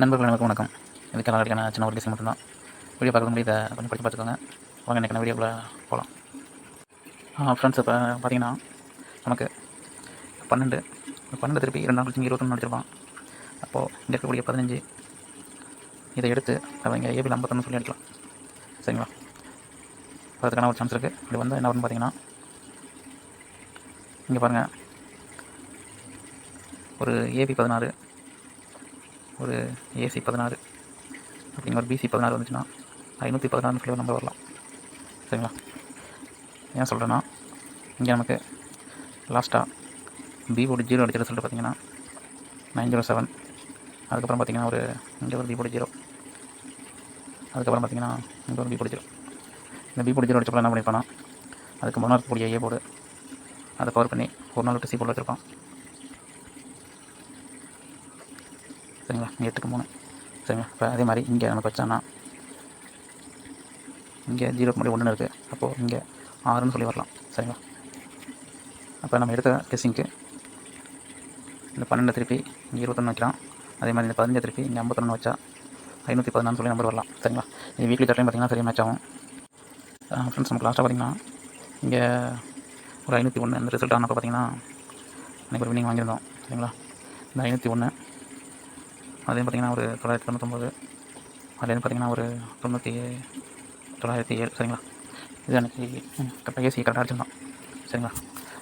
நண்பர்கள் அனைவருக்கும் வணக்கம். இது கலாடிக்கான சின்ன ஒரு டிசைன் மட்டும்தான். வீடியோ பார்க்க முடியும், இதை கொஞ்சம் படித்து பார்த்துக்கோங்க. வாங்க இன்றைக்கான வீடியோக்குள்ளே போகலாம். ஃப்ரெண்ட்ஸ், இப்போ பார்த்தீங்கன்னா நமக்கு 12 திருப்பி 2 நாள் கழிச்சு 21 அடிச்சிருப்பான். அப்போது இங்கே இருக்கக்கூடிய 15 இதை எடுத்து அவங்க ஏபியில் 51 சொல்லி அடிக்கலாம். சரிங்களா? அதுக்கான ஒரு சான்ஸ் இருக்குது. இப்படி வந்து என்ன வரும்னு பார்த்தீங்கன்னா, இங்கே பாருங்கள், ஒரு ஏபி 16, ஒரு ஏசி 16 அப்படிங்கிற ஒரு பிசி 16 வந்துச்சுன்னா 516 சொல்லி ஒரு நம்பர் வரலாம். சரிங்களா? ஏன் சொல்கிறேன்னா, இங்கே நமக்கு லாஸ்ட்டாக பி போர்டு 0 அடிச்ச ரிசல்ட் பார்த்தீங்கன்னா 907. அதுக்கப்புறம் பார்த்தீங்கன்னா ஒரு இங்கே ஒரு பி போர்டு 0, அதுக்கப்புறம் பார்த்தீங்கன்னா இங்கே ஒரு பி போர்டு 0. இந்த பி போர்டு 0 அடிச்சப்போ என்ன பண்ணியிருப்பானா, அதுக்கு முன்னாடி இருக்கக்கூடிய ஏ போர்டு அதை பவர் பண்ணி ஒரு நாள் விட்டு சி போர்டு வச்சுருப்பான். சரிங்களா? 8க்கு 3. சரிங்களா? இப்போ அதே மாதிரி இங்கே நமக்கு வச்சான்னா இங்கே 0க்கு முன்னாடி 1 இருக்குது. அப்போது இங்கே 6ன்னு சொல்லி வரலாம். சரிங்களா? அப்போ நம்ம எடுத்த கெஸ்ஸிங்க்கு இந்த 12 திருப்பி இங்கே 21 வைக்கலாம். அதே மாதிரி இந்த 15 திருப்பி இங்கே 51 வச்சா 514 சொல்லி நம்பர் வரலாம். சரிங்களா? இது வீக்லி தட்டையும் பார்த்திங்கன்னா சரியாக மேட்ச் ஆகும். ஃப்ரெண்ட்ஸ், நமக்கு லாஸ்ட்டாக பார்த்திங்கன்னா இங்கே ஒரு 501 இந்த ரிசல்ட் ஆனப்போ பார்த்திங்கன்னா எனக்கு ஒரு வின்னிங் வாங்கியிருந்தோம். சரிங்களா? இந்த 501 அதே பார்த்திங்கன்னா ஒரு 999, அதுலேருந்து பார்த்திங்கன்னா ஒரு 907. சரிங்களா? இது எனக்கு கரெக்டாக ஏசி கரெக்டாக அடிச்சிருந்தான். சரிங்களா?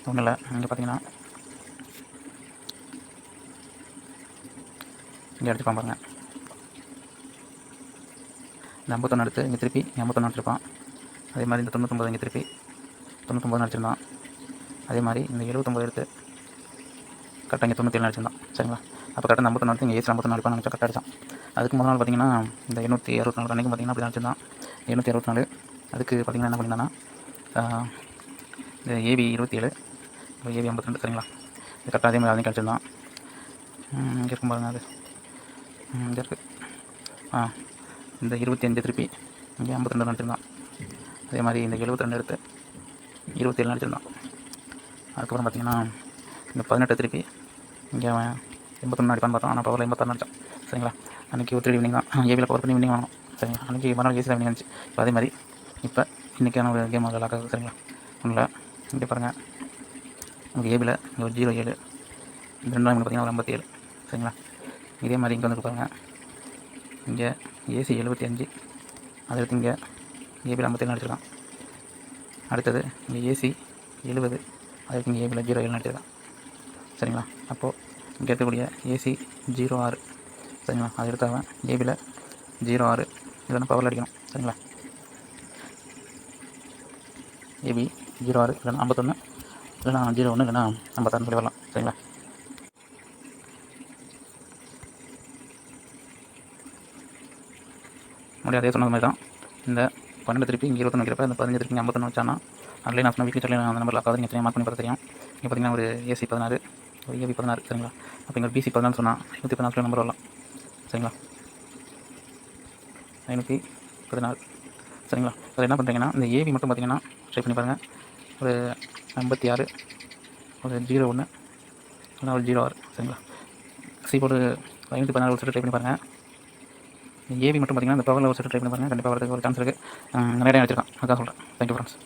ஒன்றும் இல்லை, இங்கே பார்த்தீங்கன்னா இங்கே அடிச்சிருப்பான் பாருங்கள். இந்த 51 எடுத்து இங்கே திருப்பி 51 அடிச்சிருப்பான். அதே மாதிரி இந்த 99 இங்கே திருப்பி 99 அடிச்சிருந்தான். அதே மாதிரி இந்த 79 எடுத்து கரெக்டாக இங்கே 97 அடிச்சிருந்தான். சரிங்களா? அப்போ கரெக்டாக 51 எடுத்து இங்கே ஏசி 51 அடிப்பான் நினச்சா கரெக்டாக அடிச்சான். அதுக்கு முதல் நாள் பார்த்திங்கன்னா இந்த 864 அன்றைக்கும் பார்த்திங்கன்னா அப்படி அடிச்சிருந்தான். 864. அதுக்கு பார்த்திங்கன்னா என்ன பண்ணியிருந்தான்னா இந்த ஏபி 27, ஏபி 52. சரிங்களா? இது கரெக்டாக அதே மாதிரி அதையும் கிடச்சிருந்தான். இங்கே இருக்கும் பாருங்கள், அது இங்கே இருக்குது. இந்த 25 திருப்பி இங்கே 52 அடிச்சிருந்தான். அதே மாதிரி இந்த 72 எடுத்து 27 அடிச்சிருந்தான். அதுக்கப்புறம் பார்த்திங்கன்னா இந்த 18 திருப்பி இங்கே அவன் 81 அடிப்பான்னு பார்த்தோம். ஆனால் பவரில் 86 அடித்தான். சரிங்களா? அன்றைக்கி ஒரு 3 வினிங் தான். ஏபியில் பவர் பண்ணி வினிங் வாங்கணும். சரிங்களா? அன்றைக்கி மறுநாள் ஏசியில் வினிங் இருந்துச்சு. இப்போ அதே மாதிரி இப்போ இன்றைக்கான ஒரு கேம் அதில் லாக்காகுது. சரிங்களா? ஒன்றில் இங்கே பாருங்கள், நமக்கு ஏபியில் இங்கே ஒரு 07, இந்த 2 பார்த்திங்கன்னா ஒரு 57. சரிங்களா? இதே மாதிரி இங்கே வந்து பாருங்கள், இங்கே ஏசி 75, அதை எடுத்து இங்கே ஏபியில் 57 அடிச்சிருக்கான். அடுத்தது இங்கே ஏசி 70, அதை எடுத்து இங்கே ஏபியில் 07 அடிச்சிருக்கான். சரிங்களா? அப்போது இங்கே இருக்கக்கூடிய ஏசி 06. சரிங்களா? அதை எடுத்தவன் ஏபியில் 06 இல்லைன்னா பவரில் அடிக்கணும். சரிங்களா? ஏபி 06 இல்லைன்னா 51, இல்லைனா 01, இல்லைனா 56 சொல்லி வரலாம். சரிங்களா? முடியாது, அதே சொன்னது மாதிரி தான். இந்த 12 திருப்பி இங்கே 21 வைக்கிறப்ப இந்த 15 திருப்பி 51 வச்சானா அதிலே நான் சொன்ன வீக்லி சார்ட்லேயே அந்த நம்பர் லாக்காவது நீங்கள் மார்க் பண்ணி பார்த்து தெரியும். இங்கே பார்த்திங்கன்னா ஒரு ஏசி 16, ஒரு ஏபி 16. சரிங்களா? அப்போ இங்கே பிசி 14 சொன்னால் 514 நம்பர் வரலாம். சரிங்களா? 514. சரிங்களா? அதில் என்ன பண்ணுறீங்கன்னா இந்த ஏபி மட்டும் பார்த்திங்கன்னா ட்ரை பண்ணி பாருங்கள். ஒரு 56, ஒரு 01, இல்லைனா ஒரு 06. சரிங்களா? சி போர்டு 516 ஒரு செட்டு ட்ரை பண்ணி பாருங்கள். ஏபி மட்டும் பார்த்திங்கன்னா இந்த பவரில் ஒரு செட்டு ட்ரை பண்ணி பாருங்கள். கண்டிப்பாக வரதுக்கு ஒரு சான்ஸ் இருக்குது. நிறைய வச்சுருக்கான். அதான் சொல்கிறேன். Thank you friends.